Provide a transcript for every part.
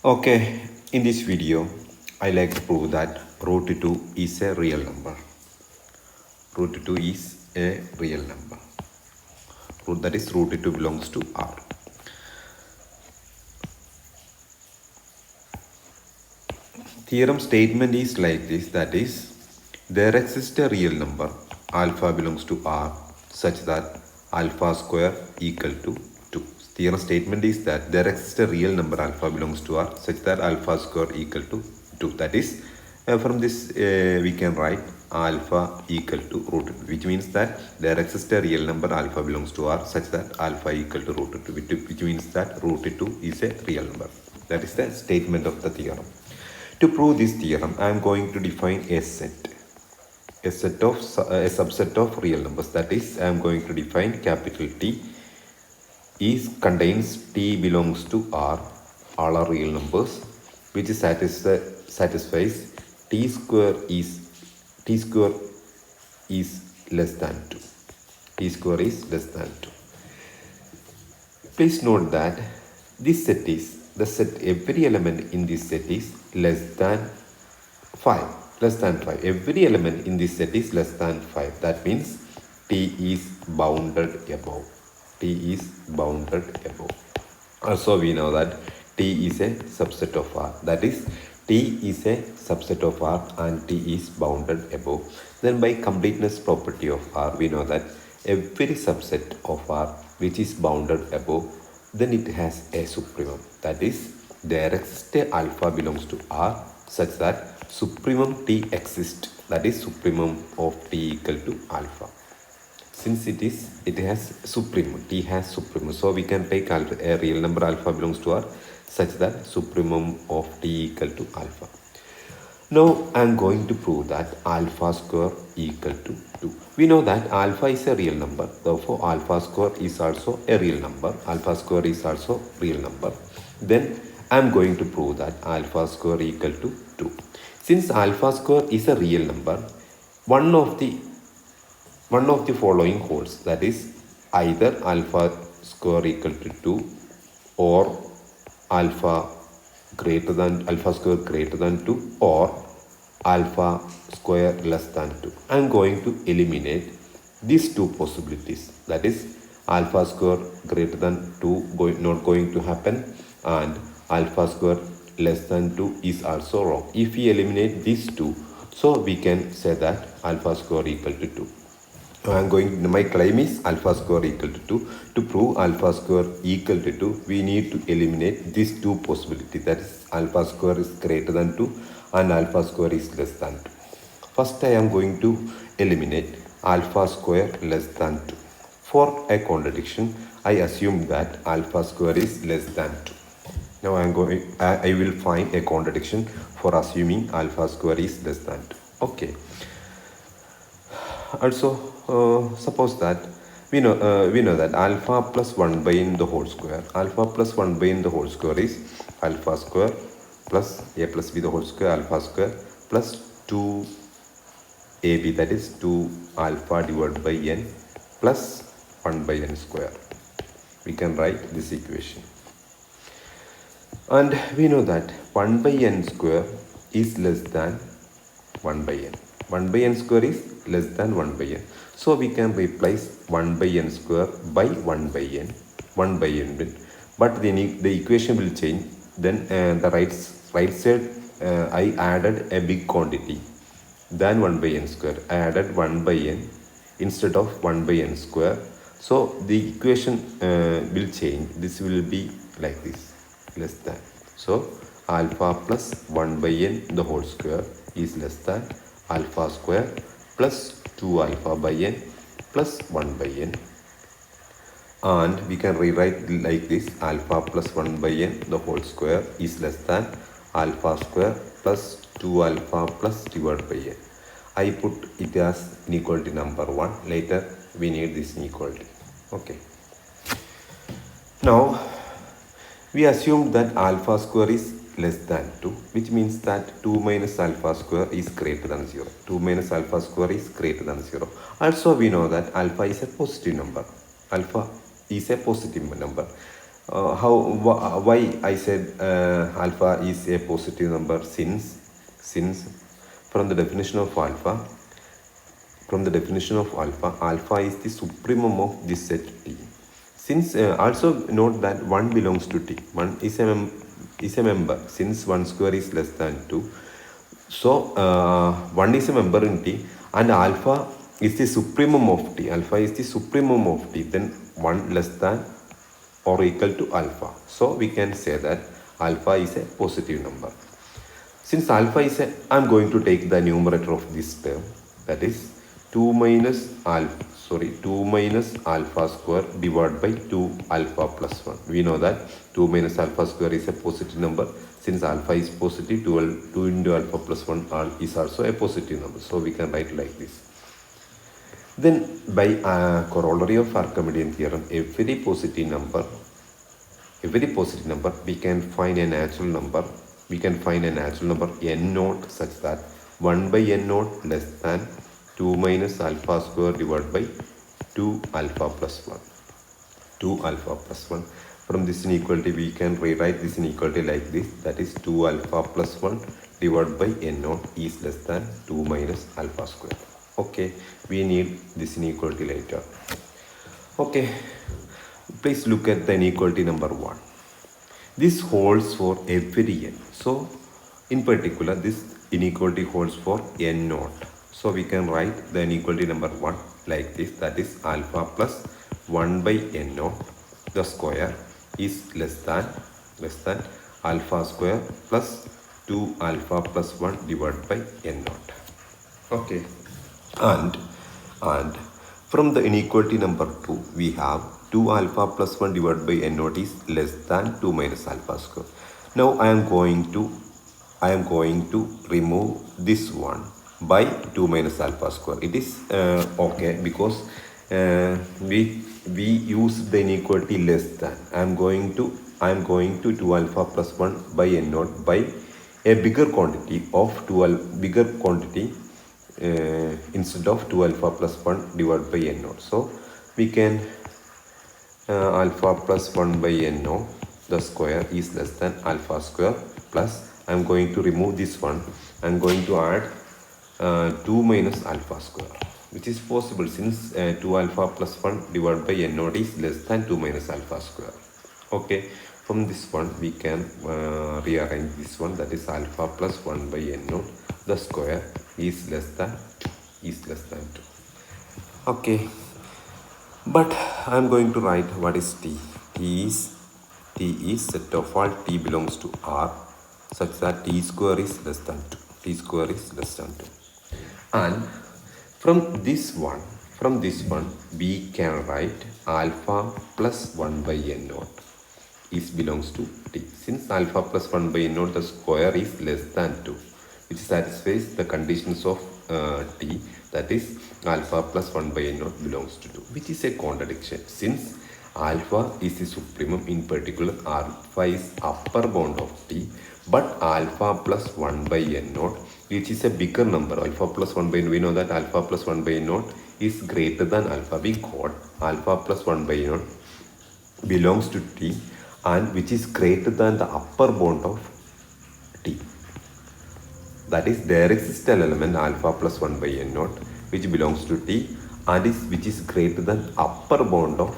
Okay, in this video, I like to prove that root 2 is a real number. Root 2 is a real number. That is, root 2 belongs to R. Theorem statement is like this, that is, there exists a real number, alpha belongs to R, such that alpha square equal to 2. Theorem statement is that there exists a real number, alpha belongs to R, such that alpha square equal to 2. That is, from this we can write alpha equal to root 2, which means that there exists a real number, alpha belongs to R, such that alpha equal to root 2, which means that root 2 is a real number. That is the statement of the theorem. To prove this theorem, I am going to define a subset of real numbers. That is, I am going to define capital T contains T belongs to R, all are real numbers, which satisfies T square is less than 2. T square is less than 2. Please note that this set is every element in this set is less than 5. Every element in this set is less than 5. That means T is bounded above. Also, we know that T is a subset of R. That is, T is a subset of R and T is bounded above. Then by completeness property of R, we know that every subset of R which is bounded above, then it has a supremum. That is, there exists a alpha belongs to R such that supremum T exists. That is, supremum of T equal to alpha. Since it has supremum, T has supremum, so we can take a real number alpha belongs to R such that supremum of T equal to alpha. Now I am going to prove that alpha square equal to 2. We know that alpha is a real number, therefore alpha square is also a real number. Then I am going to prove that alpha square equal to 2. Since alpha square is a real number, one of the following holds, that is, either alpha square equal to 2 or alpha square greater than 2 or alpha square less than 2. I am going to eliminate these two possibilities, that is, alpha square greater than 2 not going to happen and alpha square less than 2 is also wrong. If we eliminate these two, so we can say that alpha square equal to 2. My claim is alpha square equal to 2. To prove alpha square equal to 2, we need to eliminate these two possibilities, that is, alpha square is greater than 2 and alpha square is less than 2. First, I am going to eliminate alpha square less than 2. For a contradiction, I assume that alpha square is less than 2. Now I will find a contradiction for assuming alpha square is less than 2. Okay. Also, suppose that we know that alpha plus 1 by n the whole square. Alpha plus 1 by n the whole square is alpha square plus a plus b the whole square, alpha square plus 2ab, that is 2 alpha divided by n plus 1 by n square. We can write this equation. And we know that 1 by n square is less than 1 by n. 1 by n square is less than 1 by n. So we can replace 1 by n square by 1 by n. But the equation will change. Then the right side I added a big quantity than 1 by n square. I added 1 by n instead of 1 by n square. So the equation will change. This will be like this, less than. So alpha plus 1 by n the whole square is less than alpha square plus 2 alpha by n plus 1 by n. And we can rewrite like this: alpha plus 1 by n the whole square is less than alpha square plus 2 alpha plus divided by n. I put it as inequality number 1. Later we need this inequality. Okay. Now we assume that alpha square is less than 2, which means that 2 minus alpha square is greater than 0. 2 minus alpha square is greater than 0. Also, we know that alpha is a positive number. Why I said alpha is a positive number, since from the definition of alpha is the supremum of this set T. Since also note that 1 belongs to T. 1 is a member, since 1 square is less than 2. So 1 is a member in T, and alpha is the supremum of T. Alpha is the supremum of T. Then 1 less than or equal to alpha. So we can say that alpha is a positive number. Since alpha is a, I am going to take the numerator of this term, that is 2 minus alpha square divided by 2 alpha plus 1. We know that 2 minus alpha square is a positive number. Since alpha is positive, 2 into alpha plus 1 is also a positive number. So we can write like this. Then by corollary of Archimedean theorem, every positive number we can find a natural number. We can find a natural number n naught such that 1 by n naught less than 2 minus alpha square divided by 2 alpha plus 1. 2 alpha plus 1. From this inequality we can rewrite this inequality like this, that is 2 alpha plus 1 divided by n naught is less than 2 minus alpha square. Okay, we need this inequality later. Okay, please look at the inequality number 1. This holds for every n. So in particular this inequality holds for n naught. So we can write the inequality number 1 like this, that is alpha plus 1 by n naught the square is less than alpha square plus 2 alpha plus 1 divided by n naught. Okay, and from the inequality number 2 we have 2 alpha plus 1 divided by n naught is less than 2 minus alpha square. Now I am going to remove this one by 2 minus alpha square. It is okay, because we use the inequality less than. I am going to 2 alpha plus 1 by n naught by a bigger quantity instead of 2 alpha plus 1 divided by n naught. So we can alpha plus 1 by n naught the square is less than alpha square plus, I am going to remove this one, I am going to add 2 minus alpha square, which is possible since 2 alpha plus 1 divided by n naught is less than 2 minus alpha square. Okay, from this one we can rearrange this one, that is alpha plus 1 by n naught the square is less than 2. Okay, but I am going to write what is T. T is set of all T belongs to R such that T square is less than 2. And from this one we can write alpha plus 1 by n naught is belongs to T. Since alpha plus 1 by n naught the square is less than 2, which satisfies the conditions of T, that is alpha plus 1 by n naught belongs to 2, which is a contradiction. Since alpha is the supremum, in particular alpha is upper bound of T, but alpha plus 1 by n naught, which is a bigger number, alpha plus 1 by n, we know that alpha plus 1 by n naught is greater than alpha. We got alpha plus 1 by n naught belongs to T and which is greater than the upper bound of T. That is, there exists an element alpha plus 1 by n naught which belongs to T and which is greater than upper bound of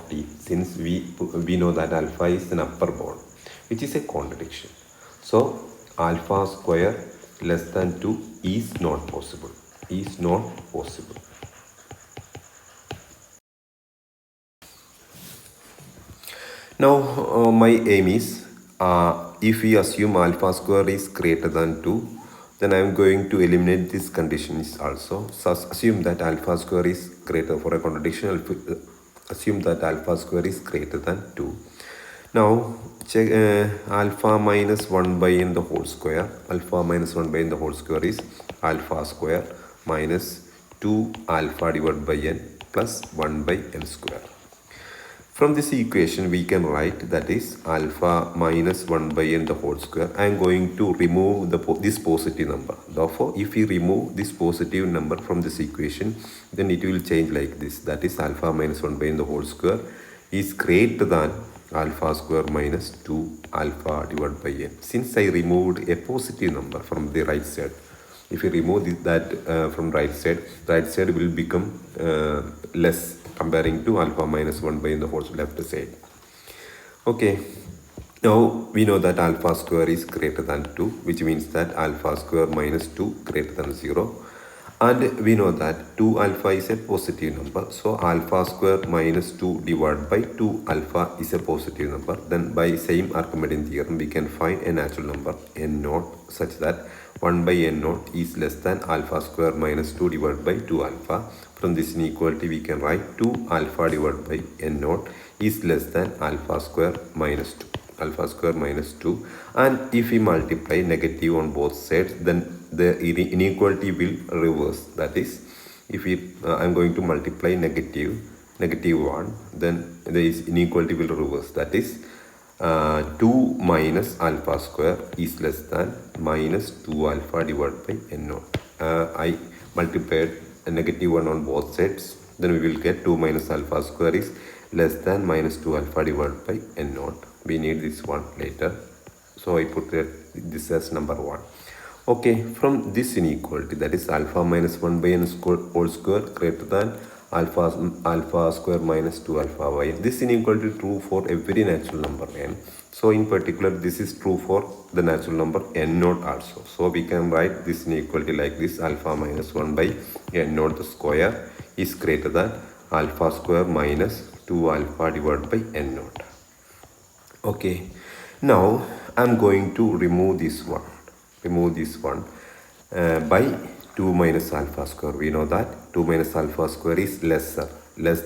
T, since we know that alpha is an upper bound, which is a contradiction. So alpha square less than 2 is not possible. Now my aim is, if we assume alpha square is greater than 2, then I am going to eliminate these conditions also. So assume that alpha square is greater, for a contradiction assume that alpha square is greater than 2. Now check alpha minus 1 by n the whole square. Alpha minus 1 by n the whole square is alpha square minus 2 alpha divided by n plus 1 by n square. From this equation we can write, that is alpha minus 1 by n the whole square. I am going to remove this positive number. Therefore, if we remove this positive number from this equation, then it will change like this, that is alpha minus 1 by n the whole square is greater than alpha square minus 2 alpha divided by n. Since I removed a positive number from the right side, if you remove that from right side will become less comparing to alpha minus 1 by n the whole left side. Okay, now we know that alpha square is greater than 2, which means that alpha square minus 2 greater than 0. And we know that 2 alpha is a positive number. So alpha square minus 2 divided by 2 alpha is a positive number. Then by same Archimedean theorem, we can find a natural number n naught such that 1 by n naught is less than alpha square minus 2 divided by 2 alpha. From this inequality, we can write 2 alpha divided by n naught is less than alpha square minus 2. Alpha square minus 2. And if we multiply negative on both sides, then the inequality will reverse. That is, if I'm going to multiply negative 1, then the inequality will reverse. That is, 2 minus alpha square is less than minus 2 alpha divided by n naught. I multiplied a negative 1 on both sides, then we will get 2 minus alpha square is less than minus 2 alpha divided by n naught. We need this one later, so I put this as number 1. Okay, from this inequality, that is alpha minus 1 by n whole square greater than alpha square minus 2 alpha by n. This inequality is true for every natural number n. So in particular, this is true for the natural number n naught also. So we can write this inequality like this: alpha minus 1 by n naught the square is greater than alpha square minus 2 alpha divided by n naught. Okay, now I'm going to remove this one by 2 minus alpha square. We know that 2 minus alpha square is less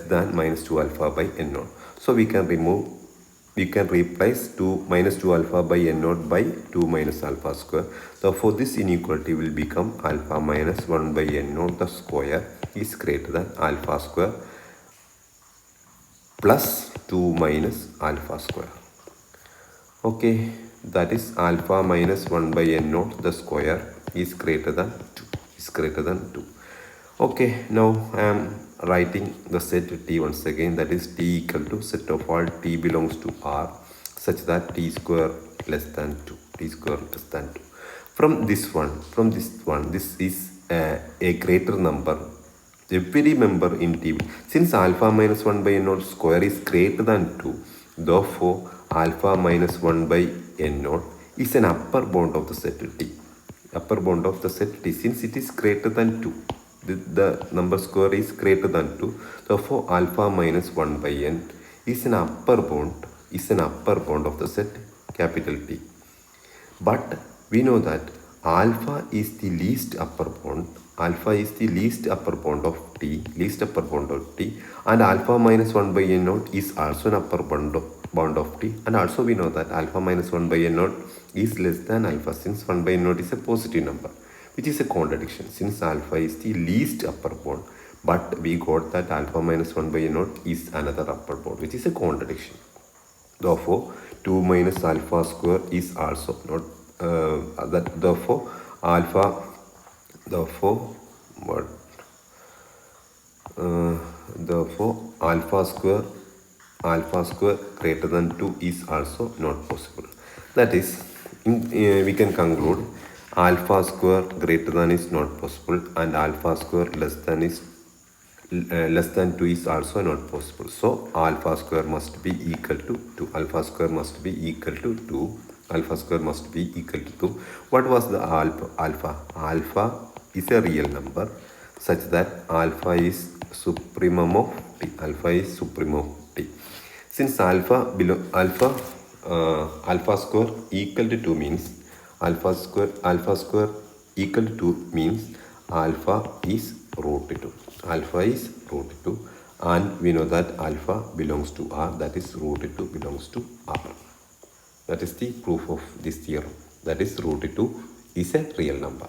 than minus 2 alpha by n naught. So we can replace 2 minus 2 alpha by n naught by 2 minus alpha square. Therefore, this inequality will become alpha minus 1 by n naught the square is greater than alpha square plus 2 minus alpha square. Okay, that is alpha minus 1 by n naught the square is greater than 2. Okay, now I am writing the set T once again, that is T equal to set of all T belongs to R such that T square less than 2. From this one, this is a greater number. Every member in T, since alpha minus 1 by n naught square is greater than 2, therefore alpha minus 1 by n naught is an upper bound of the set T. Since it is greater than 2, the number square is greater than 2, therefore alpha minus 1 by n is an upper bound of the set capital T. But we know that alpha is the least upper bound of T, and alpha minus 1 by n naught is also an upper bound of T, and also we know that alpha minus 1 by n naught is less than alpha, since 1 by n naught is a positive number, which is a contradiction since alpha is the least upper bound, but we got that alpha minus 1 by n naught is another upper bound, which is a contradiction. Therefore 2 minus alpha square is also not therefore alpha square greater than 2 is also not possible. That is, we can conclude alpha square greater than is not possible, and alpha square less than 2 is also not possible. So alpha square must be equal to 2. Alpha square must be equal to 2. What was the alpha? Alpha is a real number such that alpha is supremum of T. Since alpha square equal to 2 means alpha square equal to 2 means alpha is root 2, and we know that alpha belongs to R, that is root 2 belongs to R. That is the proof of this theorem, that is root 2 is a real number.